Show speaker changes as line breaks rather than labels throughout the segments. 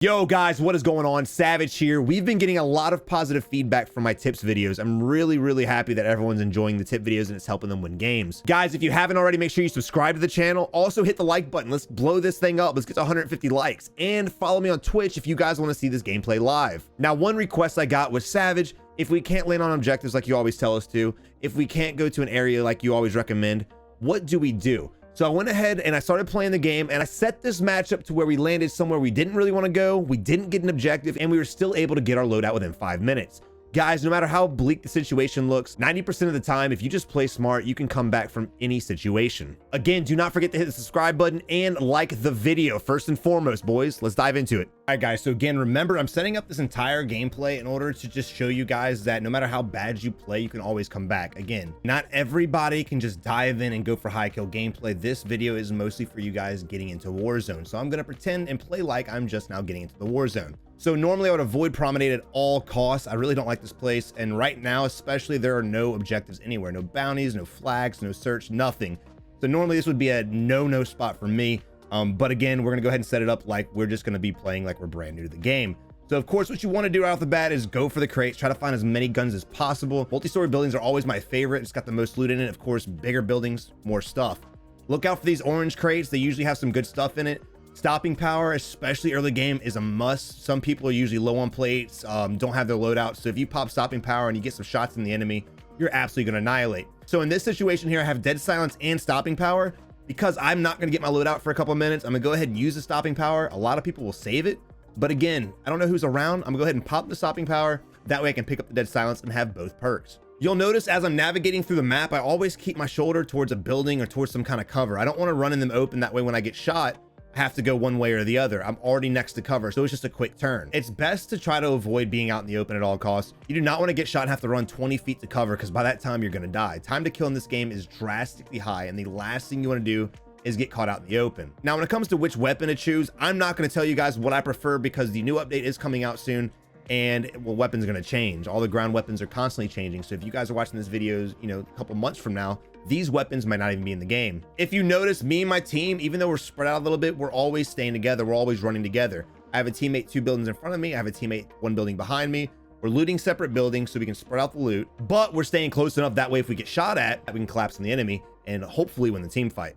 Yo guys, what is going on? Savage here. We've been getting a lot of positive feedback from my tips videos. I'm really happy that everyone's enjoying the tip videos and it's helping them win games. Guys, if you haven't already, make sure you subscribe to the channel. Also hit the like button. Let's blow this thing up. Let's get to 150 likes. And follow me on Twitch if you guys want to see this gameplay live. Now, one request I got was, Savage, if we can't land on objectives like you always tell us to, if we can't go to an area like you always recommend, what do we do? So I went ahead and I started playing the game and I set this matchup to where we landed somewhere we didn't really want to go. We didn't get an objective and we were still able to get our loadout within 5 minutes. Guys, no matter how bleak the situation looks, 90% of the time, if you just play smart, you can come back from any situation. Again, do not forget to hit the subscribe button and like the video. First and foremost, boys, let's dive into it. All right, guys, so again, remember, I'm setting up this entire gameplay in order to just show you guys that no matter how bad you play, you can always come back. Again, not everybody can just dive in and go for high kill gameplay. This video is mostly for you guys getting into Warzone. So I'm going to pretend and play like I'm just now getting into the Warzone. So normally I would avoid Promenade at all costs. I really don't like this place. And right now, especially, there are no objectives anywhere. No bounties, no flags, no search, nothing. So normally this would be a no spot for me. But again, we're gonna go ahead and set it up like we're just gonna be playing like we're brand new to the game. So of course, what you want to do right off the bat is go for the crates, try to find as many guns as possible. Multi-story buildings are always my favorite. It's got the most loot in it. Of course, bigger buildings, more stuff. Look out for these orange crates. They usually have some good stuff in it. Stopping power, especially early game, is a must. Some people are usually low on plates, don't have their loadout. So if you pop stopping power and you get some shots in the enemy, you're absolutely gonna annihilate. So in this situation here, I have dead silence and stopping power. Because I'm not gonna get my loadout for a couple of minutes, I'm gonna go ahead and use the stopping power. A lot of people will save it, but again, I don't know who's around. I'm gonna go ahead and pop the stopping power. That way I can pick up the dead silence and have both perks. You'll notice as I'm navigating through the map, I always keep my shoulder towards a building or towards some kind of cover. I don't want to run in them open. That way when I get shot, I have to go one way or the other. I'm already next to cover, so it's just a quick turn. It's best to try to avoid being out in the open at all costs. You do not want to get shot and have to run 20 feet to cover, because by that time you're going to die. Time to kill in this game is drastically high, and the last thing you want to do is get caught out in the open. Now, when it comes to which weapon to choose, I'm not going to tell you guys what I prefer, because the new update is coming out soon, and well, weapons are going to change. All the ground weapons are constantly changing. So if you guys are watching this videos, you know, a couple months from now, these weapons might not even be in the game. If you notice, me and my team, even though we're spread out a little bit, we're always staying together. We're always running together. I have a teammate 2 buildings in front of me. I have a teammate 1 building behind me. We're looting separate buildings so we can spread out the loot, but we're staying close enough that way if we get shot at, we can collapse on the enemy and hopefully win the team fight.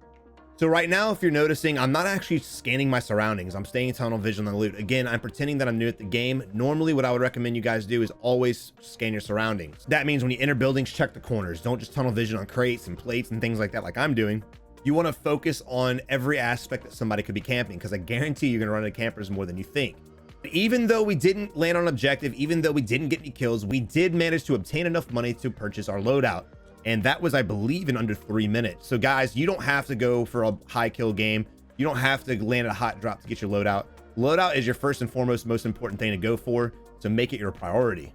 So right now, if you're noticing, I'm not actually scanning my surroundings. I'm staying tunnel vision on the loot. Again, I'm pretending that I'm new at the game. Normally, what I would recommend you guys do is always scan your surroundings. That means when you enter buildings, check the corners. Don't just tunnel vision on crates and plates and things like that like I'm doing. You want to focus on every aspect that somebody could be camping, because I guarantee you're going to run into campers more than you think. Even though we didn't land on objective, even though we didn't get any kills, we did manage to obtain enough money to purchase our loadout. And that was, I believe, in under 3 minutes. So guys, you don't have to go for a high kill game. You don't have to land a hot drop to get your loadout. Loadout is your first and foremost most important thing to go for, so make it your priority.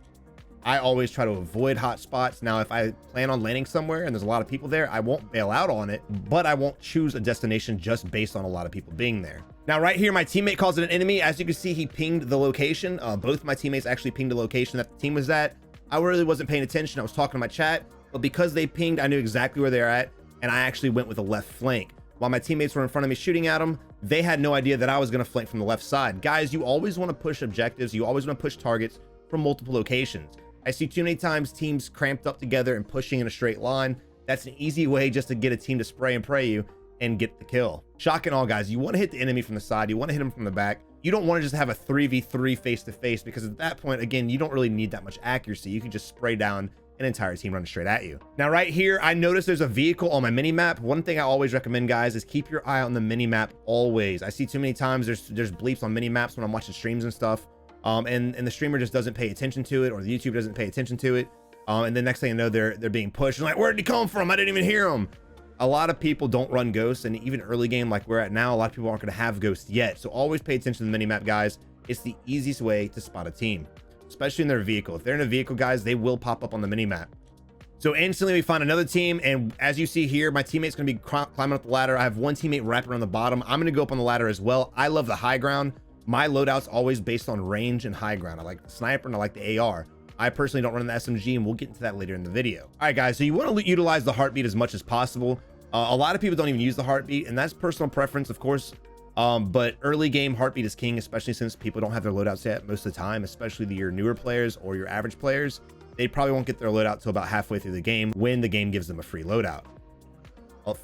I always try to avoid hot spots. Now, if I plan on landing somewhere and there's a lot of people there, I won't bail out on it, but I won't choose a destination just based on a lot of people being there. Now, right here, my teammate calls it an enemy. As you can see, he pinged the location. Both my teammates actually pinged the location that the team was at. I really wasn't paying attention. I was talking to my chat. But because they pinged, I knew exactly where they're at, and I actually went with the left flank. While my teammates were in front of me shooting at them, they had no idea that I was going to flank from the left side. Guys, you always want to push objectives. You always want to push targets from multiple locations. I see too many times teams cramped up together and pushing in a straight line. That's an easy way just to get a team to spray and pray you and get the kill. Shock and all, guys, you want to hit the enemy from the side. You want to hit him from the back. You don't want to just have a 3v3 face-to-face, because at that point, again, you don't really need that much accuracy. You can just spray down an entire team running straight at you. Now, right here, I noticed there's a vehicle on my mini map. One thing I always recommend, guys, is keep your eye on the mini map always. I see too many times there's bleeps on mini maps when I'm watching streams and stuff, and the streamer just doesn't pay attention to it, or the YouTube doesn't pay attention to it, and the next thing you know, they're being pushed. And like, where did he come from? I didn't even hear him. A lot of people don't run ghosts, and even early game like we're at now, a lot of people aren't going to have ghosts yet. So always pay attention to the mini map, guys. It's the easiest way to spot a team, especially in their vehicle. If they're in a vehicle, guys, they will pop up on the mini map. So instantly we find another team, and as you see here, my teammate's going to be climbing up the ladder. I have one teammate wrapped around the bottom. I'm going to go up on the ladder as well. I love the high ground. My loadout's always based on range and high ground. I like the sniper and I like the AR. I personally don't run the SMG, and we'll get into that later in the video. All right, guys, so you want to utilize the heartbeat as much as possible. A lot of people don't even use the heartbeat, and that's personal preference. Of course, But early game heartbeat is king, especially since people don't have their loadouts yet most of the time, especially your newer players or your average players. They probably won't get their loadout till about halfway through the game when the game gives them a free loadout.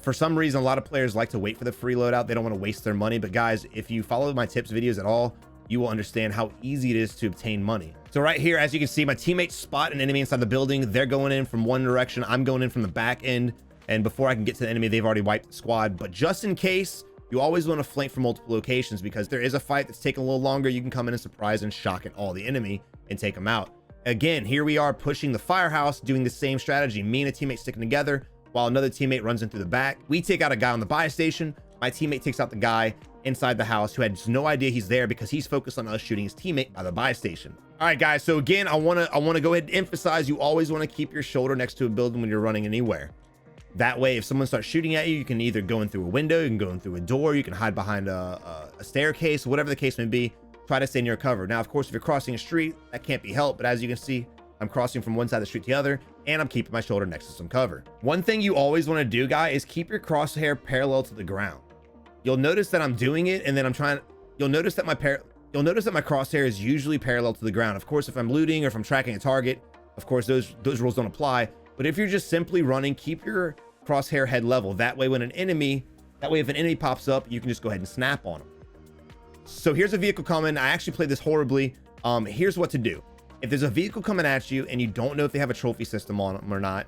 For some reason, a lot of players like to wait for the free loadout. They don't want to waste their money. But guys, if you follow my tips videos at all, you will understand how easy it is to obtain money. So right here, as you can see, my teammates spot an enemy inside the building. They're going in from one direction. I'm going in from the back end. And before I can get to the enemy, they've already wiped the squad. But just in case, you always want to flank from multiple locations, because there is a fight that's taking a little longer. You can come in and surprise and shock at all the enemy and take them out. Again, here we are pushing the firehouse, doing the same strategy. Me and a teammate sticking together while another teammate runs in through the back. We take out a guy on the buy station. My teammate takes out the guy inside the house who had just no idea he's there because he's focused on us shooting his teammate by the buy station. All right, guys. So again, I want to go ahead and emphasize, you always want to keep your shoulder next to a building when you're running anywhere. That way, if someone starts shooting at you, you can either go in through a window, you can go in through a door, you can hide behind a staircase, whatever the case may be. Try to stay near cover. Now, of course, if you're crossing a street, that can't be helped. But as you can see, I'm crossing from one side of the street to the other, and I'm keeping my shoulder next to some cover. One thing you always want to do, guy, is keep your crosshair parallel to the ground. You'll notice that I'm doing it, and then you'll notice that my crosshair is usually parallel to the ground. Of course, if I'm looting or if I'm tracking a target, of course, those rules don't apply. But if you're just simply running, keep your crosshair head level. That way, if an enemy pops up, you can just go ahead and snap on them. So here's a vehicle coming. I actually played this horribly. Here's what to do. If there's a vehicle coming at you and you don't know if they have a trophy system on them or not,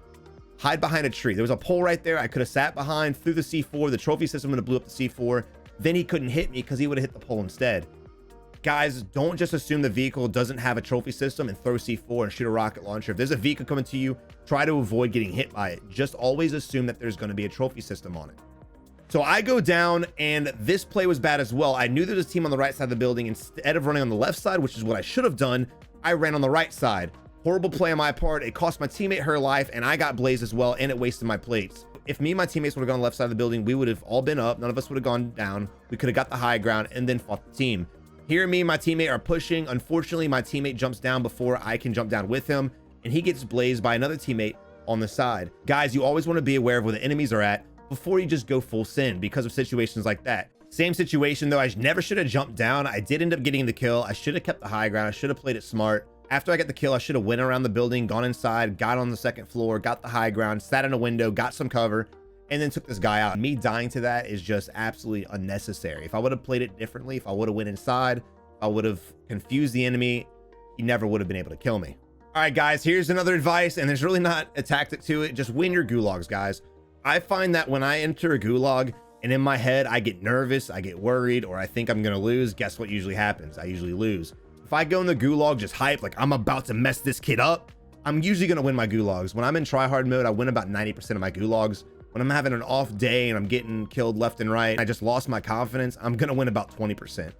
hide behind a tree. There was a pole right there. I could have sat behind, through the C4. The trophy system would have blew up the C4. Then he couldn't hit me because he would have hit the pole instead. Guys, don't just assume the vehicle doesn't have a trophy system and throw C4 and shoot a rocket launcher. If there's a vehicle coming to you, try to avoid getting hit by it. Just always assume that there's going to be a trophy system on it. So I go down, and this play was bad as well. I knew there was a team on the right side of the building. Instead of running on the left side, which is what I should have done, I ran on the right side. Horrible play on my part. It cost my teammate her life, and I got blazed as well, and it wasted my plates. If me and my teammates would have gone on the left side of the building, we would have all been up. None of us would have gone down. We could have got the high ground and then fought the team. Here, me and my teammate are pushing. Unfortunately, my teammate jumps down before I can jump down with him, and he gets blazed by another teammate on the side. Guys, you always want to be aware of where the enemies are at before you just go full sin because of situations like that. Same situation though. I never should have jumped down. I did end up getting the kill. I should have kept the high ground. I should have played it smart. After I got the kill, I should have went around the building, gone inside, got on the second floor, got the high ground, sat in a window, got some cover, and then took this guy out. Me dying to that is just absolutely unnecessary. If I would have played it differently, if I would have went inside, I would have confused the enemy, he never would have been able to kill me. All right, guys, here's another advice, and there's really not a tactic to it. Just win your gulags, guys. I find that when I enter a gulag and in my head, I get nervous, I get worried, or I think I'm going to lose, guess what usually happens? I usually lose. If I go in the gulag just hype, like I'm about to mess this kid up, I'm usually going to win my gulags. When I'm in tryhard mode, I win about 90% of my gulags. When I'm having an off day and I'm getting killed left and right, I just lost my confidence, I'm going to win about 20%.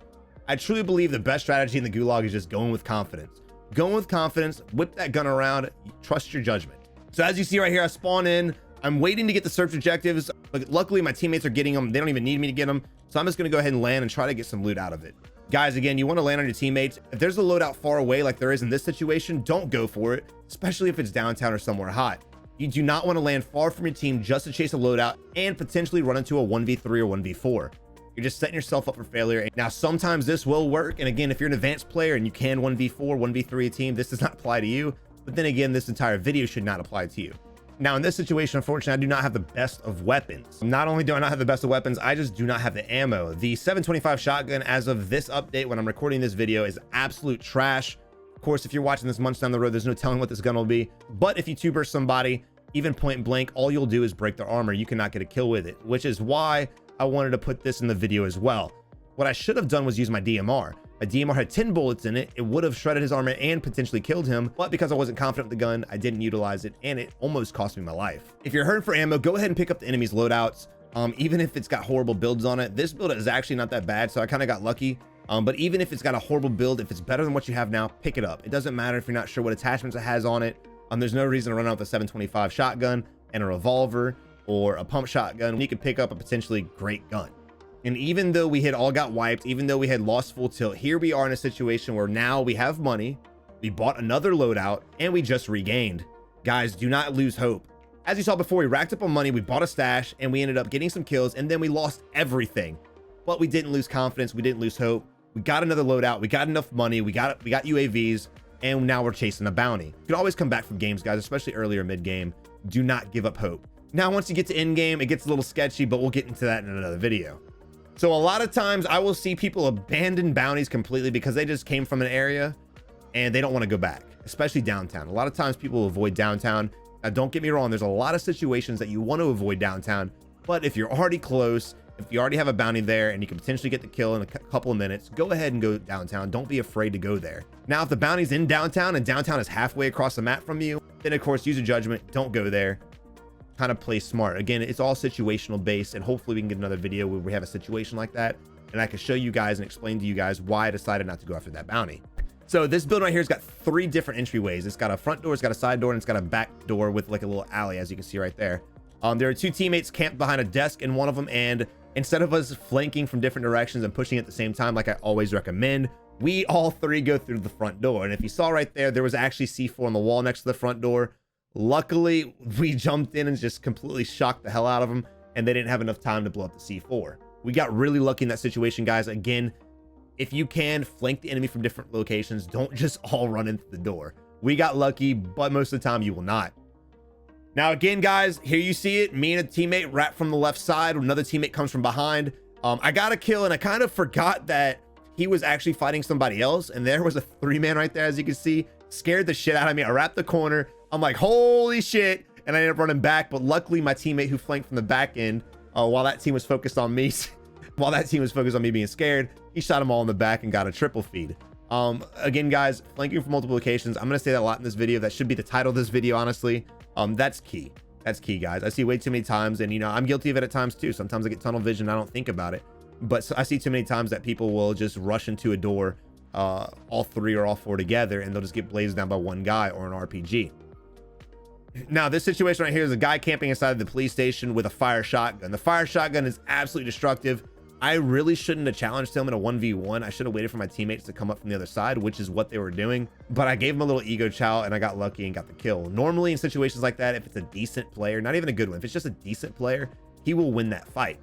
I truly believe the best strategy in the gulag is just going with confidence. Going with confidence, whip that gun around, trust your judgment. So as you see right here, I spawn in. I'm waiting to get the search objectives, but luckily my teammates are getting them. They don't even need me to get them. So I'm just going to go ahead and land and try to get some loot out of it. Guys, again, you want to land on your teammates. If there's a loadout far away like there is in this situation, don't go for it, especially if it's downtown or somewhere hot. You do not want to land far from your team just to chase a loadout and potentially run into a 1v3 or 1v4. You're just setting yourself up for failure. Now, sometimes this will work. And again, if you're an advanced player and you can 1v4, 1v3 a team, this does not apply to you. But then again, this entire video should not apply to you. Now, in this situation, unfortunately, I do not have the best of weapons. Not only do I not have the best of weapons, I just do not have the ammo. The 725 shotgun, as of this update, when I'm recording this video, is absolute trash. Of course, if you're watching this months down the road, there's no telling what this gun will be. But if you two-burst somebody, even point blank, all you'll do is break their armor. You cannot get a kill with it, which is why I wanted to put this in the video as well. What I should have done was use my DMR. My DMR had 10 bullets in it. It would have shredded his armor and potentially killed him, but because I wasn't confident with the gun, I didn't utilize it, and it almost cost me my life. If you're hurting for ammo, go ahead and pick up the enemy's loadouts. Even if it's got horrible builds on it, this build is actually not that bad, so I kind of got lucky. But even if it's got a horrible build, if it's better than what you have now, pick it up. It doesn't matter if you're not sure what attachments it has on it. There's no reason to run out with a 725 shotgun and a revolver or a pump shotgun. You can pick up a potentially great gun. And even though we had all got wiped, even though we had lost full tilt, here we are in a situation where now we have money, we bought another loadout, and we just regained. Guys, do not lose hope. As you saw before, we racked up on money, we bought a stash, and we ended up getting some kills, and then we lost everything. but we didn't lose confidence. We didn't lose hope. We got another loadout. We got enough money. We got UAVs, and now we're chasing a bounty. You can always come back from games, guys, especially earlier mid-game. Do not give up hope. Now, once you get to end game, it gets a little sketchy, but we'll get into that in another video. So a lot of times I will see people abandon bounties completely because they just came from an area and they don't want to go back, especially downtown. A lot of times people avoid downtown. Now, don't get me wrong. There's a lot of situations that you want to avoid downtown, but if you're already close, if you already have a bounty there and you can potentially get the kill in a couple of minutes, go ahead and go downtown. Don't be afraid to go there. Now, if the bounty's in downtown and downtown is halfway across the map from you, then of course, use your judgment. Don't go there. Kind of play smart. Again, it's all situational based, and hopefully we can get another video where we have a situation like that and I can show you guys and explain to you guys why I decided not to go after that bounty. So this building right here has got 3 different entryways. It's got a front door, it's got a side door, and it's got a back door with like a little alley, as you can see right there. There are 2 teammates camped behind a desk in one of them, and instead of us flanking from different directions and pushing at the same time, like I always recommend, we all 3 go through the front door. And if you saw right there, there was actually C4 on the wall next to the front door. Luckily, we jumped in and just completely shocked the hell out of them, and they didn't have enough time to blow up the C4. We got really lucky in that situation, guys. Again, if you can, flank the enemy from different locations. Don't just all run into the door. We got lucky, but most of the time you will not. Now, again, guys, here you see it. Me and a teammate wrap from the left side. Another teammate comes from behind. I got a kill, and I kind of forgot that he was actually fighting somebody else, and there was a 3-man right there, as you can see. Scared the shit out of me. I wrapped the corner. I'm like, holy shit. And I ended up running back. But luckily, my teammate who flanked from the back end, while that team was focused on me, being scared, he shot them all in the back and got a triple feed. Again, guys, flanking from multiple locations. I'm going to say that a lot in this video. That should be the title of this video, honestly. That's key. That's key, guys. I see way too many times, and, you know, I'm guilty of it at times, too. Sometimes I get tunnel vision. I don't think about it. But I see too many times that people will just rush into a door, all 3 or all 4 together, and they'll just get blazed down by one guy or an RPG. Now, this situation right here is a guy camping inside the police station with a fire shotgun. The fire shotgun is absolutely destructive. I really shouldn't have challenged him in a 1v1. I should have waited for my teammates to come up from the other side, which is what they were doing. But I gave him a little ego chow, and I got lucky and got the kill. Normally, in situations like that, if it's a decent player, not even a good one, if it's just a decent player, he will win that fight.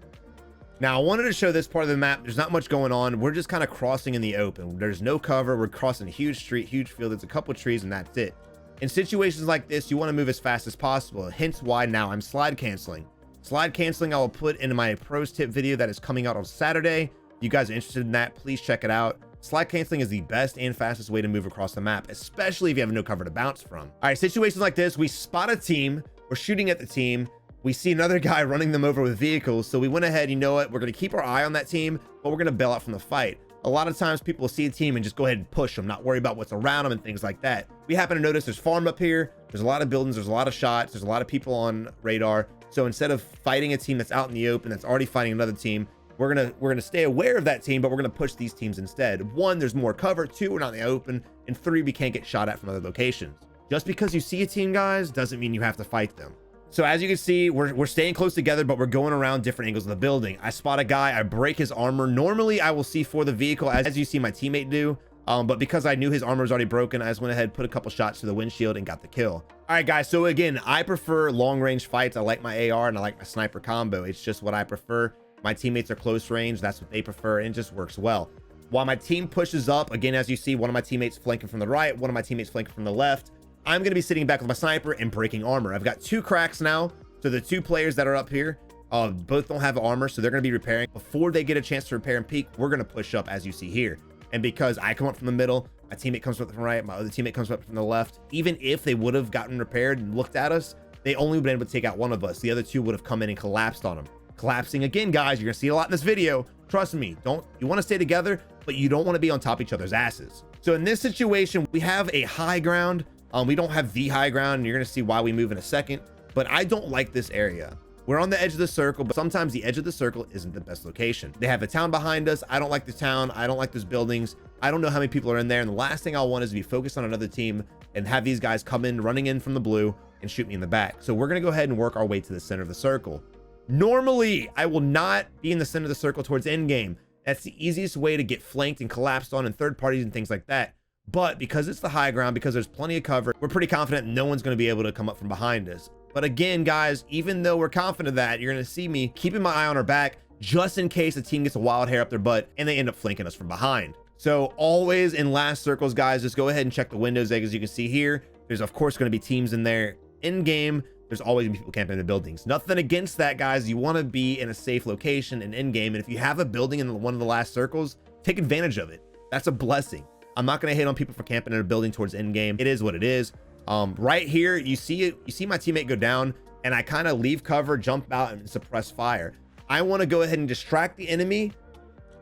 Now, I wanted to show this part of the map. There's not much going on. We're just kind of crossing in the open. There's no cover. We're crossing a huge street, huge field. There's a couple trees, and that's it. In situations like this, you want to move as fast as possible. Hence why now I'm slide canceling. Slide canceling I will put into my pros tip video that is coming out on Saturday. If you guys are interested in that, please check it out. Slide canceling is the best and fastest way to move across the map, especially if you have no cover to bounce from. All right, situations like this, we spot a team, we're shooting at the team, we see another guy running them over with vehicles, so we went ahead, you know what, we're going to keep our eye on that team, but we're going to bail out from the fight. A lot of times people will see a team and just go ahead and push them, not worry about what's around them and things like that. We happen to notice there's farm up here, there's a lot of buildings, there's a lot of shots, there's a lot of people on radar. So instead of fighting a team that's out in the open, that's already fighting another team, we're gonna stay aware of that team, but we're gonna push these teams instead. 1, there's more cover. 2, we're not in the open. And 3, we can't get shot at from other locations. Just because you see a team, guys, doesn't mean you have to fight them. So as you can see, we're staying close together, but we're going around different angles of the building. I spot a guy, I break his armor. Normally I will C4 the vehicle as you see my teammate do. But because I knew his armor was already broken, I just went ahead, put a couple shots to the windshield and got the kill. All right, guys. So again, I prefer long range fights. I like my AR and I like my sniper combo. It's just what I prefer. My teammates are close range. That's what they prefer. And it just works well. While my team pushes up, again, as you see, one of my teammates flanking from the right, one of my teammates flanking from the left. I'm going to be sitting back with my sniper and breaking armor. I've got 2 cracks now. So the 2 players that are up here, both don't have armor. So they're going to be repairing. Before they get a chance to repair and peek, we're going to push up as you see here. And because I come up from the middle, my teammate comes up from the right, my other teammate comes up from the left. Even if they would have gotten repaired and looked at us, they only would have been able to take out one of us. The other 2 would have come in and collapsed on them. Collapsing again, guys, you're going to see a lot in this video. Trust me, you want to stay together, but you don't want to be on top of each other's asses. So in this situation, we have a high ground. We don't have the high ground, and you're going to see why we move in a second. But I don't like this area. We're on the edge of the circle, but sometimes the edge of the circle isn't the best location. They have a town behind us. I don't like the town. I don't like those buildings. I don't know how many people are in there. And the last thing I want is to be focused on another team and have these guys come in, running in from the blue and shoot me in the back. So we're going to go ahead and work our way to the center of the circle. Normally, I will not be in the center of the circle towards end game. That's the easiest way to get flanked and collapsed on in third parties and things like that. But because it's the high ground, because there's plenty of cover, we're pretty confident no one's going to be able to come up from behind us. But again, guys, even though we're confident of that, you're going to see me keeping my eye on our back just in case a team gets a wild hair up their butt and they end up flanking us from behind. So always in last circles, guys, just go ahead and check the windows. As you can see here, there's of course going to be teams in there in game. There's always gonna be people camping in the buildings. Nothing against that, guys. You want to be in a safe location and in game. And if you have a building in one of the last circles, take advantage of it. That's a blessing. I'm not going to hate on people for camping in a building towards end game. It is what it is. Right here, you see it. You see my teammate go down, and I kind of leave cover, jump out, and suppress fire. I want to go ahead and distract the enemy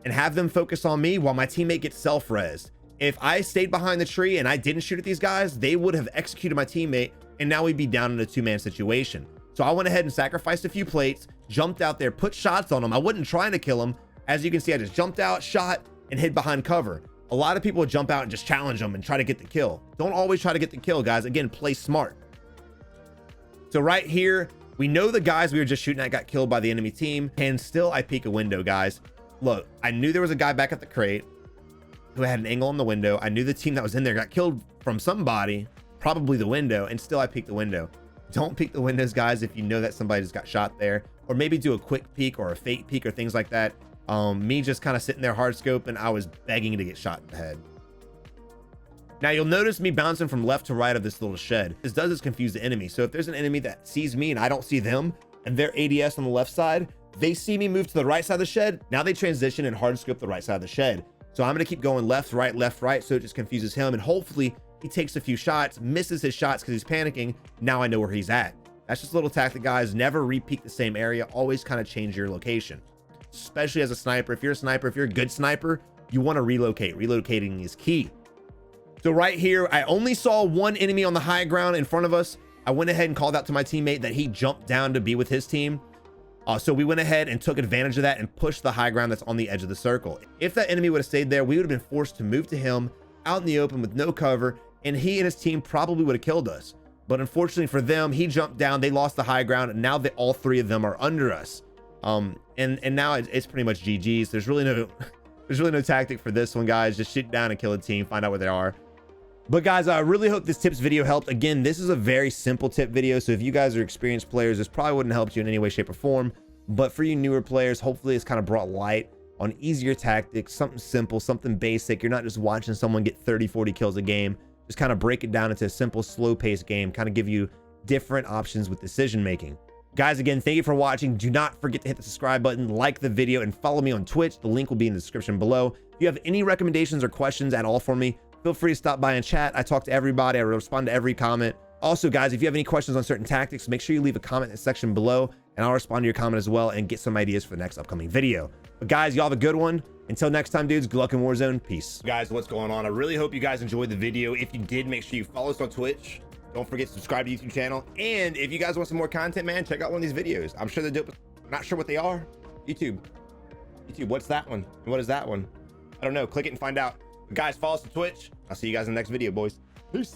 and have them focus on me while my teammate gets self-rezzed. If I stayed behind the tree and I didn't shoot at these guys, they would have executed my teammate, and now we'd be down in a two-man situation. So I went ahead and sacrificed a few plates, jumped out there, put shots on them. I wasn't trying to kill them. As you can see, I just jumped out, shot, and hid behind cover. A lot of people would jump out and just challenge them and try to get the kill. Don't always try to get the kill, guys. Again, play smart. So right here, we know the guys we were just shooting at got killed by the enemy team, and still I peek a window, guys. Look, I knew there was a guy back at the crate who had an angle on the window. I knew the team that was in there got killed from somebody, probably the window, and still I peeked the window. Don't peek the windows, guys, if you know that somebody just got shot there, or maybe do a quick peek or a fake peek or things like that. Me just kind of sitting there hard scope, and I was begging to get shot in the head. Now you'll notice me bouncing from left to right of this little shed. This does confuse the enemy. So if there's an enemy that sees me and I don't see them, and they're ADS on the left side, they see me move to the right side of the shed. Now they transition and hard scope the right side of the shed. So I'm going to keep going left, right, so it just confuses him. And hopefully he takes a few shots, misses his shots because he's panicking. Now I know where he's at. That's just a little tactic, guys. Never re-peek the same area. Always kind of change your location, especially as a sniper. If you're a sniper, if you're a good sniper, you want to relocate. Relocating is key. So right here, I only saw one enemy on the high ground in front of us. I went ahead and called out to my teammate that he jumped down to be with his team. So we went ahead and took advantage of that and pushed the high ground that's on the edge of the circle. If that enemy would have stayed there, we would have been forced to move to him out in the open with no cover, and he and his team probably would have killed us. But unfortunately for them, he jumped down, they lost the high ground, and now that all three of them are under us. And now it's pretty much GG's. There's really no tactic for this one, guys. Just shoot down and kill a team, find out where they are. But guys, I really hope this tips video helped. Again, this is a very simple tip video, so if you guys are experienced players, this probably wouldn't help you in any way, shape, or form. But for you newer players, hopefully it's kind of brought light on easier tactics, something simple, something basic. You're not just watching someone get 30-40 kills a game. Just kind of break it down into a simple, slow-paced game, kind of give you different options with decision making. Guys, again, thank you for watching. Do not forget to hit the subscribe button, like the video, and follow me on Twitch. The link will be in the description below. If you have any recommendations or questions at all for me, feel free to stop by and chat. I talk to everybody. I respond to every comment. Also, guys, if you have any questions on certain tactics, make sure you leave a comment in the section below, and I'll respond to your comment as well and get some ideas for the next upcoming video. But guys, y'all have a good one. Until next time, dudes, good luck in Warzone. Peace. Guys, what's going on? I really hope you guys enjoyed the video. If you did, make sure you follow us on Twitch. Don't forget to subscribe to the YouTube channel. And if you guys want some more content, man, check out one of these videos. I'm sure they're dope. I'm not sure what they are. YouTube, what's that one? And what is that one? I don't know. Click it and find out. But guys, follow us on Twitch. I'll see you guys in the next video, boys. Peace.